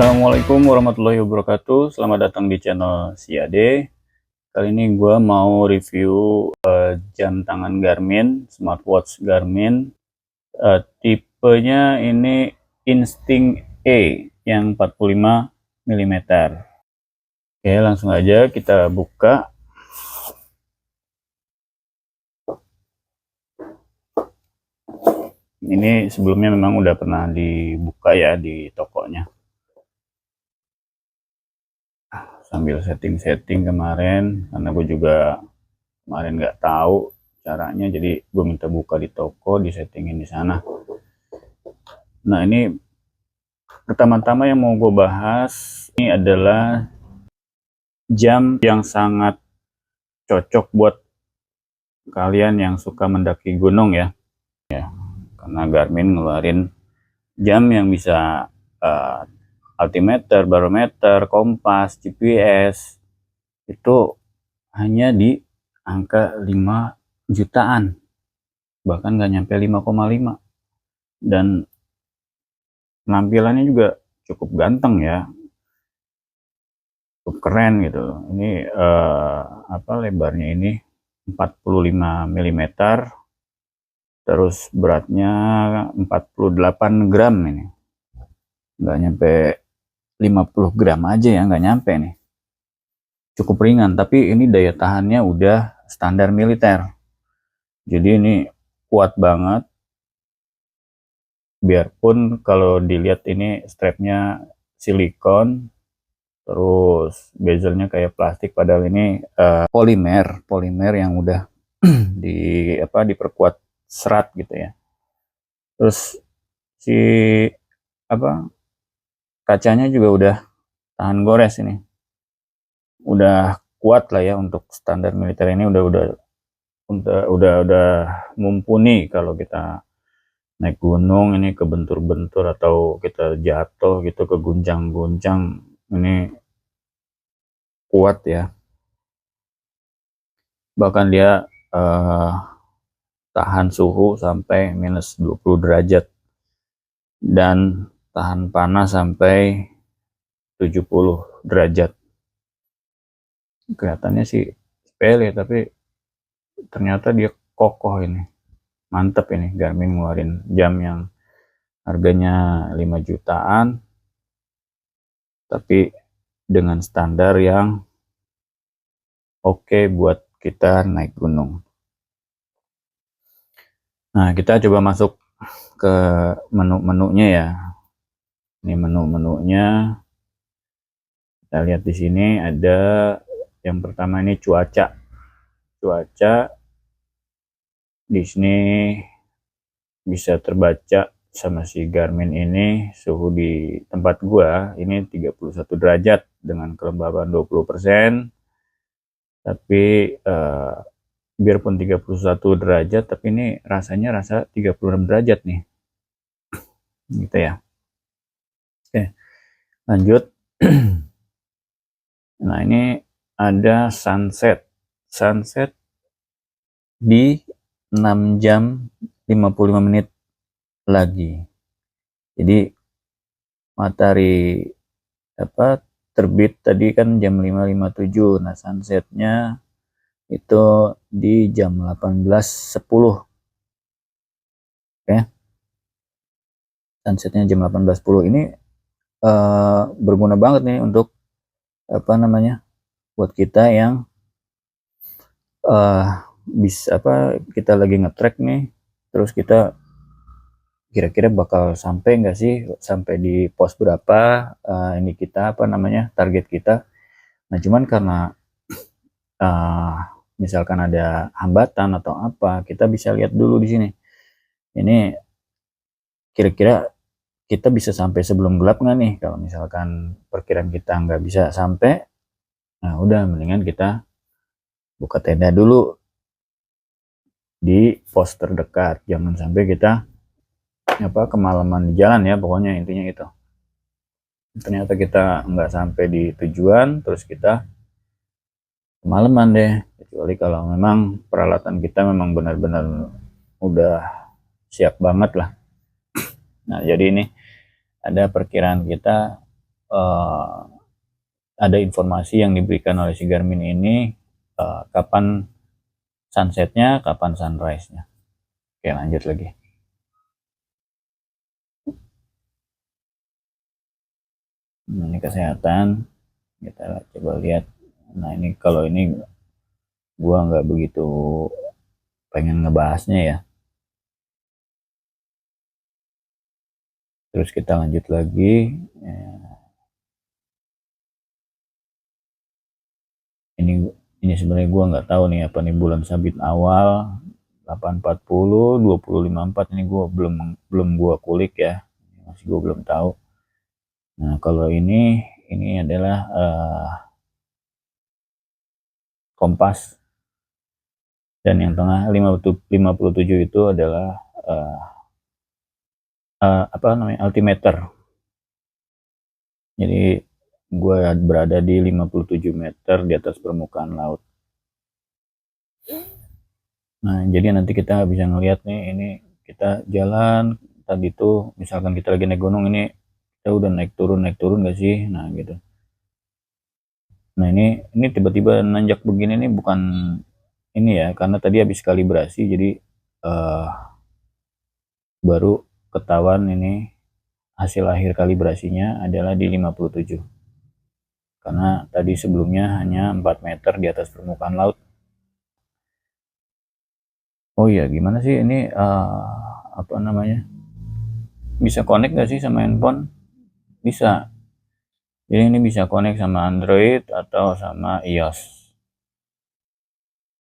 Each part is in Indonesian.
Assalamualaikum warahmatullahi wabarakatuh. Selamat datang di channel Siade. Kali ini gue mau review jam tangan Garmin, smartwatch Garmin. Tipenya ini Instinct E yang 45 mm. Oke, langsung aja kita buka. Ini sebelumnya memang udah pernah dibuka ya di tokonya. Sambil setting-setting kemarin, karena gue juga kemarin nggak tahu caranya, jadi gue minta buka di toko, disettingin di sana. Nah, ini pertama-tama yang mau gue bahas ini adalah jam yang sangat cocok buat kalian yang suka mendaki gunung ya, karena Garmin ngeluarin jam yang bisa altimeter, barometer, kompas, GPS itu hanya di angka 5 jutaan, bahkan nggak nyampe 5,5, dan penampilannya juga cukup ganteng ya, cukup keren gitu. Ini lebarnya ini 45 mm, terus beratnya 48 gram, ini nggak nyampe 50 gram aja ya, nggak nyampe nih, cukup ringan. Tapi ini daya tahannya udah standar militer, jadi ini kuat banget. Biarpun kalau dilihat ini strapnya silikon, terus bezelnya kayak plastik, padahal ini polimer yang udah diperkuat serat gitu ya. Terus si kacanya juga udah tahan gores, ini udah kuat lah ya untuk standar militer. Ini udah mumpuni kalau kita naik gunung, ini kebentur-bentur atau kita jatuh gitu, keguncang-guncang, ini kuat ya. Bahkan dia tahan suhu sampai minus 20 derajat dan tahan panas sampai 70 derajat. Kelihatannya sih sepele, tapi ternyata dia kokoh. Ini mantep, ini Garmin ngeluarin jam yang harganya 5 jutaan tapi dengan standar yang oke buat kita naik gunung. Nah, kita coba masuk ke menu-menunya ya. Ini menu-menunya. Kita lihat di sini ada yang pertama, ini cuaca. Di sini bisa terbaca sama si Garmin ini, suhu di tempat gua ini 31 derajat dengan kelembaban 20%. Tapi biarpun 31 derajat, tapi ini rasanya rasa 36 derajat nih. Gitu ya. Oke, lanjut. Nah, ini ada sunset di 6 jam 55 menit lagi. Jadi matahari terbit tadi kan jam 5.57. Nah, sunsetnya itu di jam 18.10. Oke, sunsetnya jam 18.10. Ini berguna banget nih untuk buat kita yang bisa kita lagi nge-track nih, terus kita kira-kira bakal sampai nggak sih, sampai di pos berapa, ini kita target kita. Nah, cuman karena misalkan ada hambatan atau apa, kita bisa lihat dulu di sini, ini kira-kira kita bisa sampai sebelum gelap nggak nih. Kalau misalkan perkiraan kita nggak bisa sampai, nah udah mendingan kita buka tenda dulu di pos terdekat, jangan sampai kita kemalaman di jalan ya. Pokoknya intinya itu, ternyata kita nggak sampai di tujuan, terus kita kemalaman deh. Kecuali kalau memang peralatan kita memang benar-benar udah siap banget lah. Nah, jadi ini ada perkiraan kita, ada informasi yang diberikan oleh si Garmin ini, kapan sunsetnya, kapan sunrise-nya. Oke, lanjut lagi. Nah, ini kesehatan, kita coba lihat. Nah, ini kalau ini gua nggak begitu pengen ngebahasnya ya. Terus kita lanjut lagi. Ini sebenarnya gua nggak tahu nih apa nih bulan sabit awal 840 2054, ini gua belum gua kulik ya, masih gua belum tahu. Nah, kalau ini adalah kompas, dan yang tengah 57 itu adalah apa namanya, altimeter. Jadi gue berada di 57 meter di atas permukaan laut. Nah, jadi nanti kita bisa ngelihat nih, ini kita jalan tadi tuh, misalkan kita lagi naik gunung, ini kita udah naik turun gak sih? Nah, gitu. Nah, ini tiba-tiba nanjak begini nih, bukan ini ya, karena tadi habis kalibrasi, jadi baru ketahuan ini hasil akhir kalibrasinya adalah di 57. Karena tadi sebelumnya hanya 4 meter di atas permukaan laut. Oh iya, gimana sih ini, apa namanya, bisa connect gak sih sama handphone? Bisa. Jadi ini bisa connect sama Android atau sama iOS.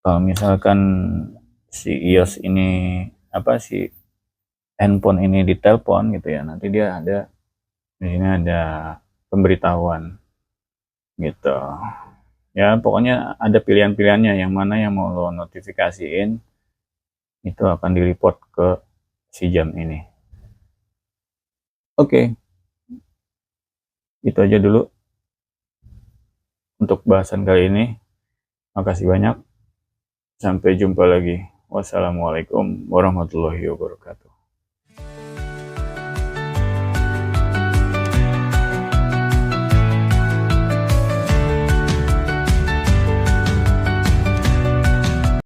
Kalau misalkan si iOS ini, apa si handphone ini ditelepon gitu ya, nanti dia ada di sini ada pemberitahuan gitu. Ya pokoknya ada pilihan-pilihannya, yang mana yang mau lo notifikasiin itu akan di-report ke si jam ini. Oke, itu aja dulu untuk bahasan kali ini. Makasih banyak. Sampai jumpa lagi. Wassalamualaikum warahmatullahi wabarakatuh.